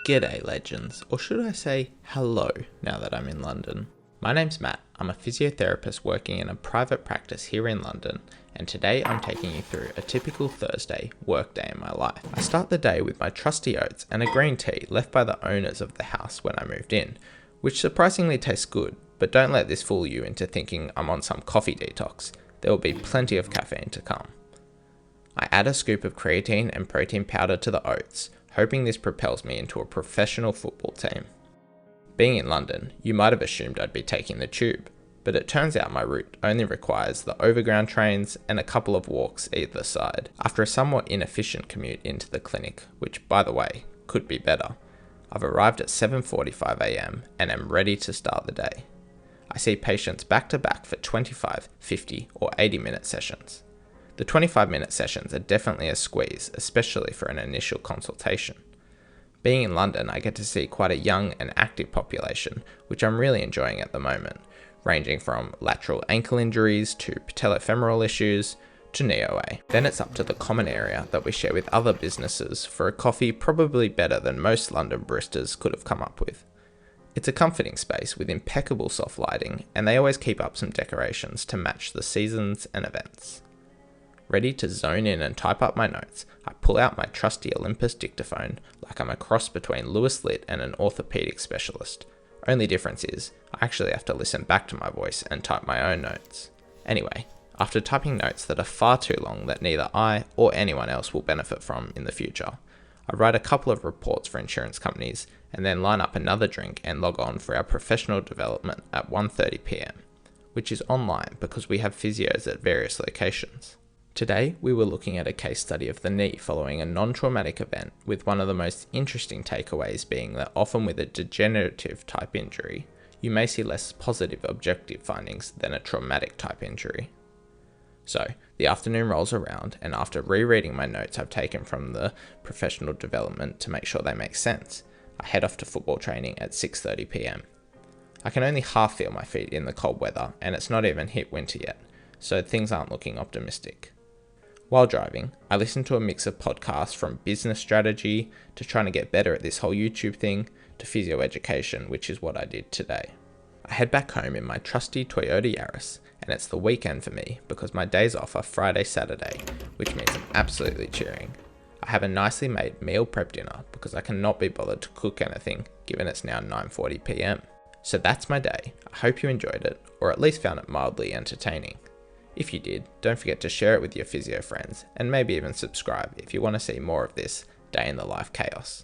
G'day legends, or should I say hello now that I'm in London. My name's Matt, I'm a physiotherapist working in a private practice here in London, and today I'm taking you through a typical Thursday workday in my life. I start the day with my trusty oats and a green tea left by the owners of the house when I moved in, which surprisingly tastes good, but don't let this fool you into thinking I'm on some coffee detox. There will be plenty of caffeine to come. I add a scoop of creatine and protein powder to the oats, hoping this propels me into a professional football team. Being in London, you might have assumed I'd be taking the tube, but it turns out my route only requires the overground trains and a couple of walks either side. After a somewhat inefficient commute into the clinic, which by the way, could be better, I've arrived at 7:45 am and am ready to start the day. I see patients back to back for 25, 50 or 80-minute sessions. The 25-minute sessions are definitely a squeeze, especially for an initial consultation. Being in London, I get to see quite a young and active population, which I'm really enjoying at the moment, ranging from lateral ankle injuries to patellofemoral issues to knee OA. Then it's up to the common area that we share with other businesses for a coffee probably better than most London baristas could have come up with. It's a comforting space with impeccable soft lighting, and they always keep up some decorations to match the seasons and events. Ready to zone in and type up my notes, I pull out my trusty Olympus dictaphone like I'm a cross between Lewis Litt and an orthopedic specialist. Only difference is, I actually have to listen back to my voice and type my own notes. Anyway, after typing notes that are far too long that neither I or anyone else will benefit from in the future, I write a couple of reports for insurance companies and then line up another drink and log on for our professional development at 1:30 PM, which is online because we have physios at various locations. Today, we were looking at a case study of the knee following a non-traumatic event, with one of the most interesting takeaways being that often with a degenerative type injury, you may see less positive objective findings than a traumatic type injury. So, the afternoon rolls around, and after rereading my notes I've taken from the professional development to make sure they make sense, I head off to football training at 6:30 PM. I can only half feel my feet in the cold weather, and it's not even hit winter yet, so things aren't looking optimistic. While driving, I listen to a mix of podcasts from business strategy to trying to get better at this whole YouTube thing to physio education, which is what I did today. I head back home in my trusty Toyota Yaris, and it's the weekend for me because my days off are Friday, Saturday, which means I'm absolutely cheering. I have a nicely made meal prep dinner because I cannot be bothered to cook anything given it's now 9:40 PM. So that's my day. I hope you enjoyed it, or at least found it mildly entertaining. If you did, don't forget to share it with your physio friends, and maybe even subscribe if you want to see more of this day in the life chaos.